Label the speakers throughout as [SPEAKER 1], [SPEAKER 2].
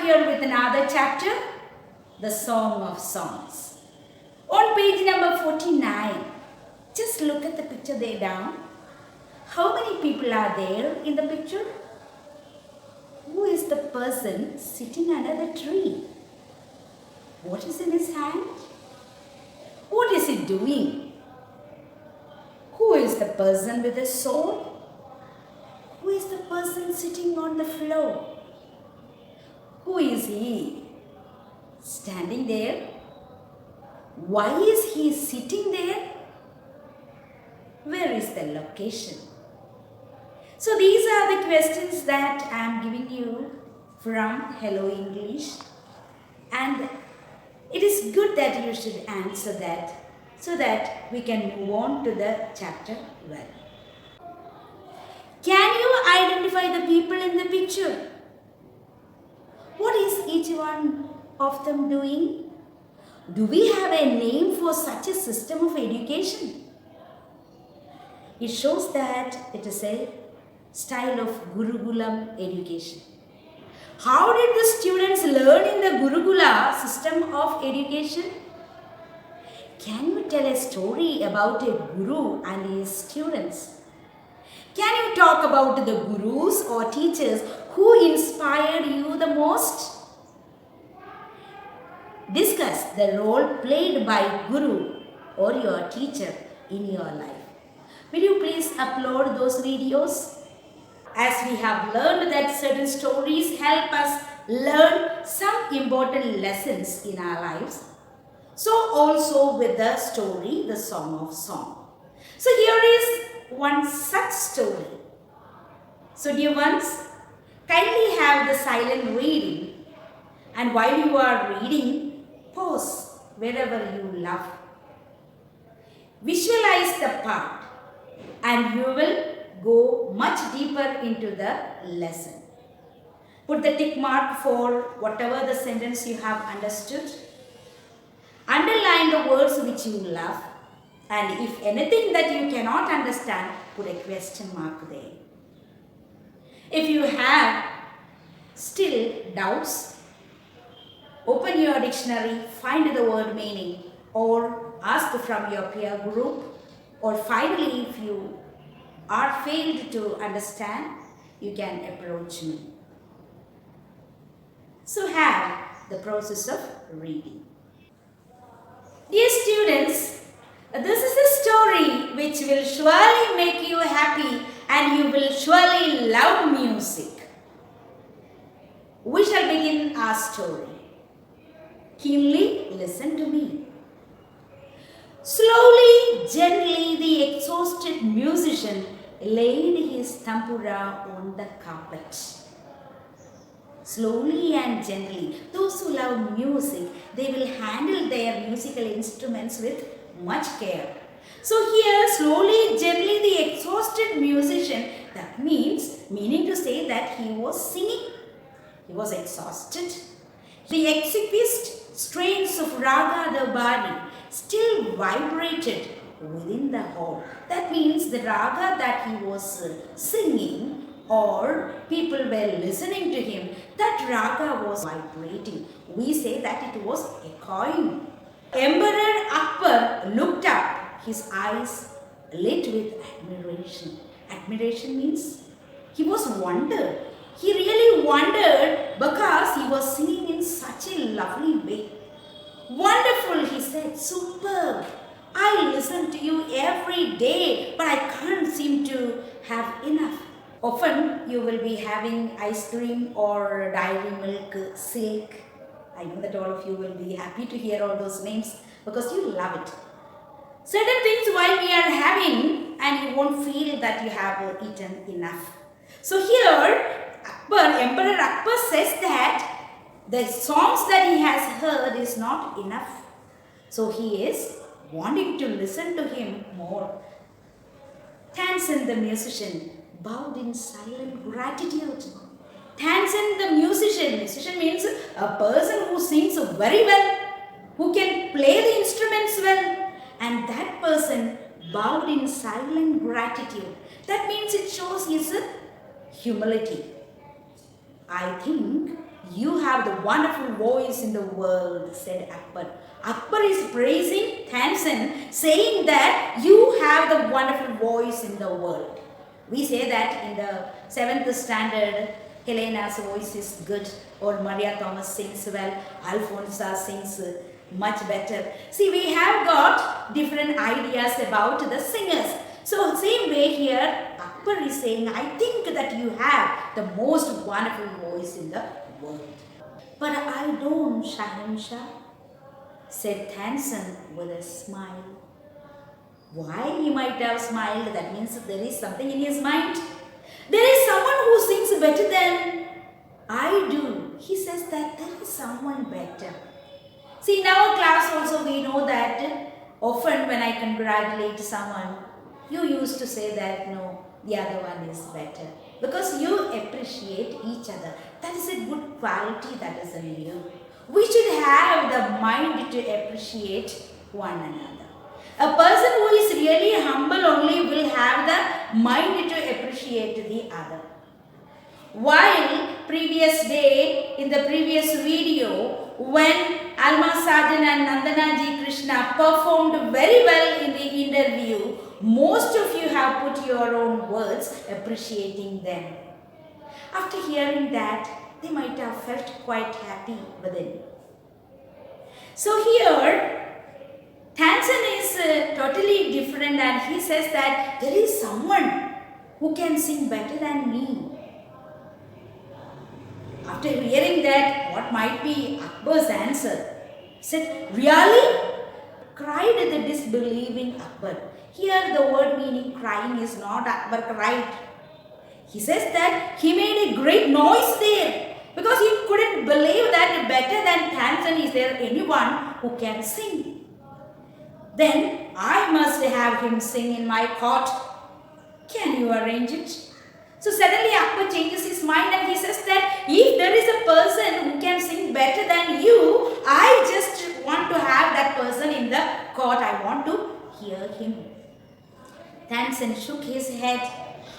[SPEAKER 1] back here with another chapter, The Song of Songs. On page number 49, just look at the picture there down. How many people are there in the picture? Who is the person sitting under the tree? What is in his hand? What is he doing? Who is the person with a sword? Who is the person sitting on the floor? Who is he? Standing there? Why is he sitting there? Where is the location? So these are the questions that I am giving you from Hello English, and it is good that you should answer that so that we can move on to the chapter well. Can you identify the people in the picture? What is each one of them doing? Do we have a name for such a system of education? It shows that it is a style of Gurukulam education. How did the students learn in the Gurukula system of education? Can you tell a story about a guru and his students? Can you talk about the gurus or teachers who inspired you the most? Discuss the role played by guru or your teacher in your life. Will you please upload those videos? As we have learned that certain stories help us learn some important lessons in our lives, so also with the story, The Song of Songs. So here is one such story. So dear ones, kindly have the silent reading, and while you are reading, pause wherever you love. Visualize the part and you will go much deeper into the lesson. Put the tick mark for whatever the sentence you have understood. Underline the words which you love, and if anything that you cannot understand, put a question mark there. If you have still doubts, open your dictionary, find the word meaning, or ask from your peer group, or finally if you are failed to understand, you can approach me. So have the process of reading. Dear students, this is a story which will surely make you happy and you will surely love music. We shall begin our story. Keenly listen to me. Slowly, gently, the exhausted musician laid his tambura on the carpet. Slowly and gently, those who love music, they will handle their musical instruments with much care. So here, slowly, gently, the exhausted musician, that meaning to say that he was singing. He was exhausted. The exquisite strains of Raga the Bari still vibrated within the hall. That means the raga that he was singing or people were listening to him, that raga was vibrating. We say that it was echoing. Emperor Akbar looked up, his eyes lit with admiration. Admiration means he was wondered. He really wondered because he was singing in such a lovely way. Wonderful, he said, superb. I listen to you every day, but I can't seem to have enough. Often you will be having ice cream or dairy milk, silk. I know that all of you will be happy to hear all those names because you love it. Certain things while we are having and you won't feel that you have eaten enough. So here, Emperor Akbar says that the songs that he has heard is not enough. So he is wanting to listen to him more. Tansen the musician bowed in silent gratitude. Tansen the musician. Musician means a person who sings very well, who can play the instruments well. And that person bowed in silent gratitude. That means it shows his humility. I think You have the wonderful voice in the world, said Akbar. Akbar is praising Tansen, saying that you have the wonderful voice in the world. We say that in the 7th standard, Helena's voice is good, or Maria Thomas sings well, Alfonso sings much better. See, we have got different ideas about the singers. So same way here, Akbar is saying, I think that you have the most wonderful voice in the world. But I don't, Shahanshah, said Tansen with a smile. Why he might have smiled? That means there is something in his mind. There is someone who sings better than I do. He says that there is someone better. See, in our class also we know that often when I congratulate someone, you used to say that no, the other one is better. Because you appreciate each other. That is a good quality that is in you. We should have the mind to appreciate one another. A person who is really humble only will have the mind to appreciate the other. While previous day, in the previous video, when Alma Sajan and Nandana Ji Krishna performed very well in the interview, most of you have put your own words appreciating them. After hearing that, they might have felt quite happy within. So here, Tansen is totally different, and he says that there is someone who can sing better than me. After hearing that, what might be Akbar's answer? Said, really? Cried the disbelieving Akbar. Here the word meaning crying is not Akbar cried. He says that he made a great noise there because he couldn't believe that better than Tansen is there anyone who can sing. Then I must have him sing in my court. Can you arrange it? So suddenly Akbar changes his mind and he says that if there is a person who can sing better than you, I just want to have that person in the court. I want to hear him. Tansen shook his head.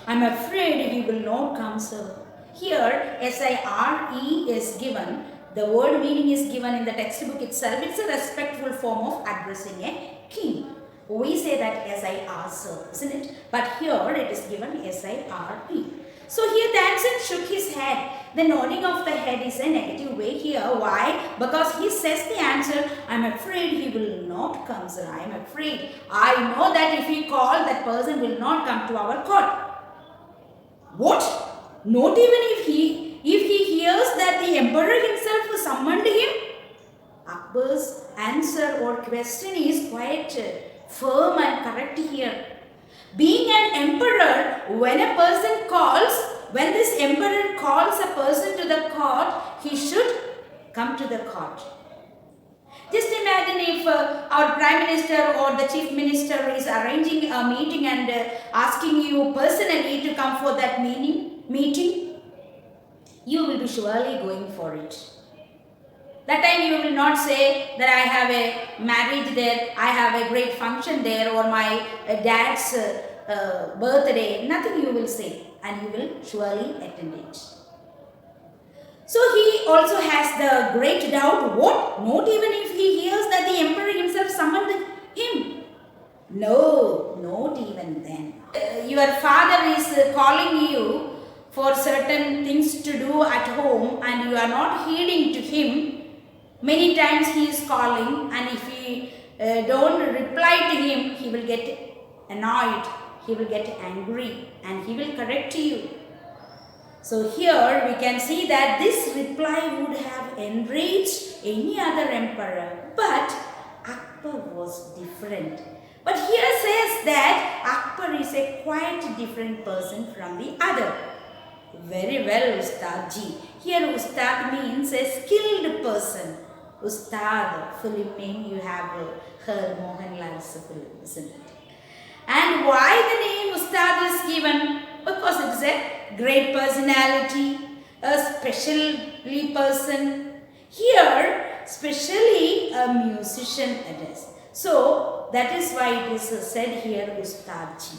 [SPEAKER 1] I'm afraid he will not come, sir. Here, S-I-R-E is given. The word meaning is given in the textbook itself. It's a respectful form of addressing a king. We say that S-I-R, sir, isn't it? But here it is given S-I-R-E. So here Tansen shook his head. The nodding of the head is a negative way here. Why? Because he says the answer, I'm afraid he will not come, sir. I am afraid. I know that if we call, that person will not come to our court. What? Not even if he hears that the emperor himself summoned him? Akbar's answer or question is quite firm and correct here. Being an emperor, when this emperor calls a person to the court, he should come to the court. Just imagine if our Prime Minister or the Chief Minister is arranging a meeting and asking you personally to come for that meeting, you will be surely going for it. That time you will not say that I have a marriage there, I have a great function there, or my dad's birthday. Nothing you will say, and you will surely attend it. So he also has the great doubt, what? Not even if he hears that the emperor himself summoned him. No, not even then. Your father is calling you for certain things to do at home and you are not heeding to him. Many times he is calling, and if he don't reply to him, he will get annoyed, he will get angry, and he will correct you. So here we can see that this reply would have enraged any other emperor, but Akbar was different. But here says that Akbar is a quite different person from the other. Very well, Ustadji. Here Ustad means a skilled person. Ustad, film name you have heard, Mohanlal's film, isn't it? And why the name Ustad is given? Because it is a great personality, a specially person. Here, specially a musician it is. So, that is why it is said here Ustadji.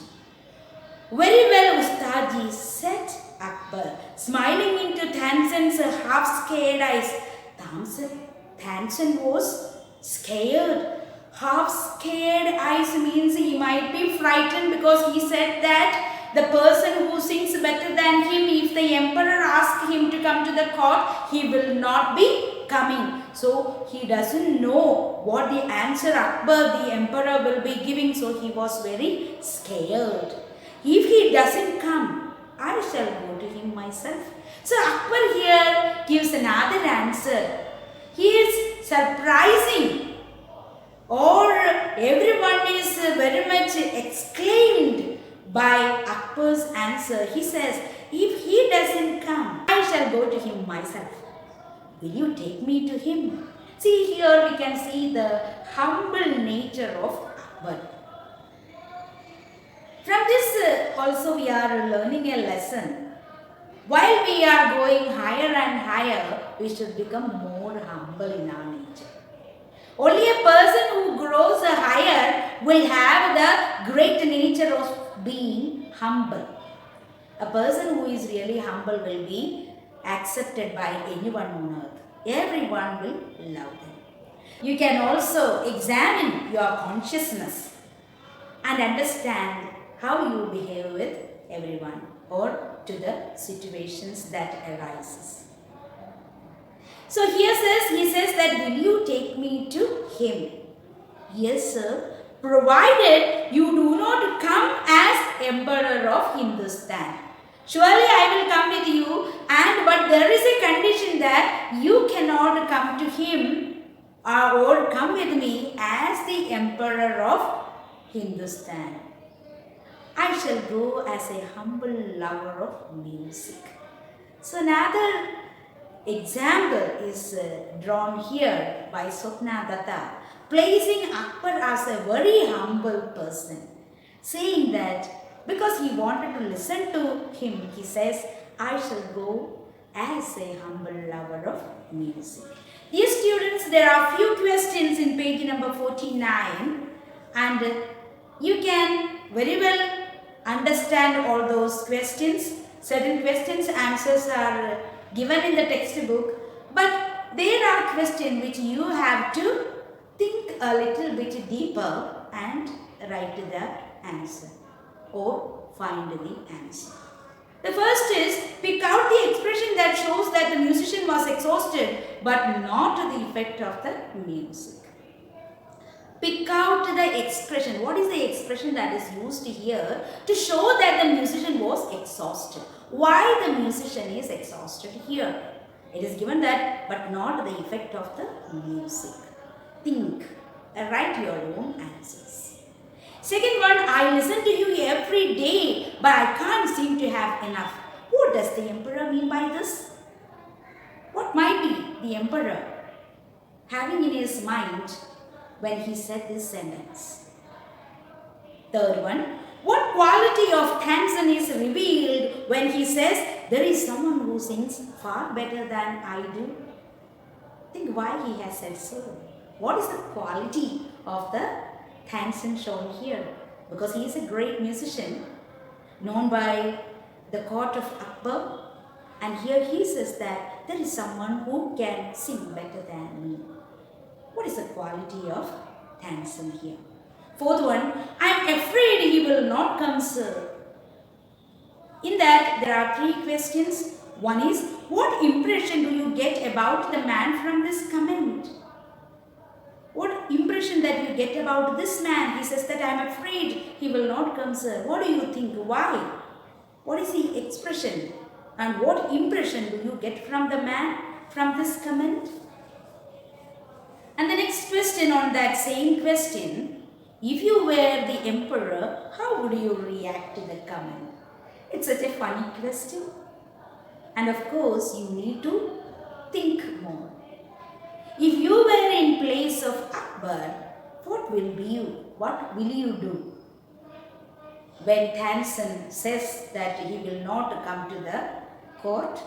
[SPEAKER 1] Very well, Ustadji, said Akbar, smiling into Tansen's half-scared eyes. Tansen was scared. Half-scared eyes means he might be frightened because he said that the person who sings better than him, if the emperor asks him to come to the court, he will not be coming. So he doesn't know what the answer Akbar, the emperor, will be giving. So he was very scared. If he doesn't come, I shall go to him myself. So Akbar here gives another answer. He is surprising, or everyone is very much exclaimed by Akbar's answer. He says, if he doesn't come, I shall go to him myself. Will you take me to him? See, here we can see the humble nature of Akbar. From this also we are learning a lesson. While we are going higher and higher, we should become more humble in our nature. Only a person who grows higher will have the great nature of being humble. A person who is really humble will be accepted by anyone on earth. Everyone will love them. You can also examine your consciousness and understand how you behave with everyone or to the situations that arises. So here he says that, will you take me to him? Yes, sir, provided you do not come as emperor of Hindustan. Surely I will come with you, but there is a condition that you cannot come to him or come with me as the emperor of Hindustan. I shall go as a humble lover of music. So another example is drawn here by Swapna Datta, placing Akbar as a very humble person, saying that because he wanted to listen to him, he says, I shall go as a humble lover of music. Dear students, there are few questions in page number 49, and you can very well understand all those questions. Certain questions answers are given in the textbook, but there are questions which you have to think a little bit deeper and write the answer or find the answer. The first is, pick out the expression that shows that the musician was exhausted but not the effect of the music. Pick out the expression. What is the expression that is used here to show that the musician was exhausted? Why the musician is exhausted here? It is given that, but not the effect of the music. Think, write your own answers. Second one, I listen to you every day, but I can't seem to have enough. What does the emperor mean by this? What might be the emperor having in his mind when he said this sentence? Third one, what quality of Tansen is revealed when he says, there is someone who sings far better than I do? Think why he has said so. What is the quality of the Tansen shown here? Because he is a great musician known by the court of Akbar, and here he says that there is someone who can sing better than me. What is the quality of Tansen here? Fourth one, I am afraid he will not come, sir. In that, there are three questions. One is, what impression do you get about the man from this comment? What impression that you get about this man? He says that I am afraid he will not come, sir. What do you think? Why? What is the expression? And what impression do you get from the man from this comment? And the next question on that same question, if you were the emperor, how would you react to the comment? It's such a funny question. And of course, you need to think more. If you were in place of Akbar, what will you do? When Tansen says that he will not come to the court,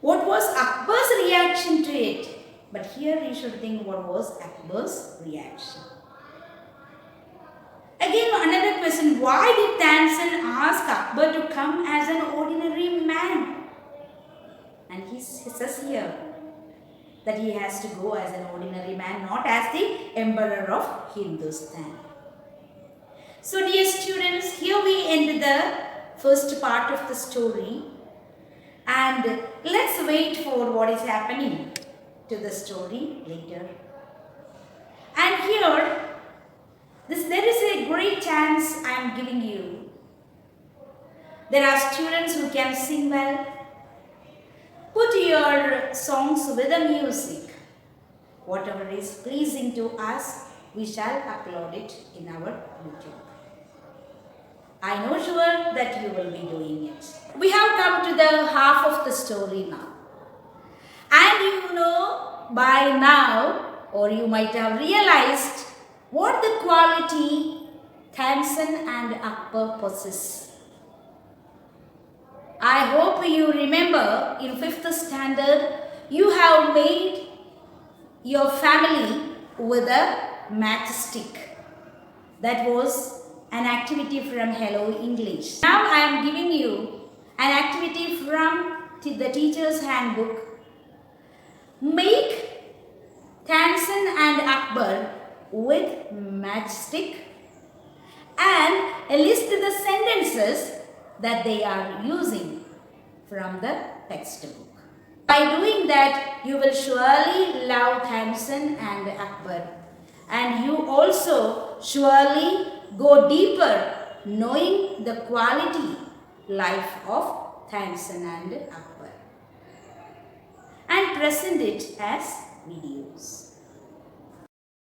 [SPEAKER 1] what was Akbar's reaction to it? But here you should think what was Akbar's reaction. Again, another question, why did Tansen ask Akbar to come as an ordinary man? And he says here that he has to go as an ordinary man, not as the emperor of Hindustan. So dear students, here we end the first part of the story, and let's wait for what is happening to the story later. And here, there is a great chance I am giving you. There are students who can sing well. Put your songs with the music. Whatever is pleasing to us, we shall upload it in our YouTube. I know sure that you will be doing it. We have come to the half of the story now. And you know by now, or you might have realized, what the quality Tansen and Akbar possess. I hope you remember in 5th standard, you have made your family with a matchstick. That was an activity from Hello English. Now I am giving you an activity from the teacher's handbook. Make Tansen and Akbar with matchstick and list the sentences that they are using from the textbook. By doing that, you will surely love Tansen and Akbar, and you also surely go deeper knowing the quality life of Tansen and Akbar and present it as videos.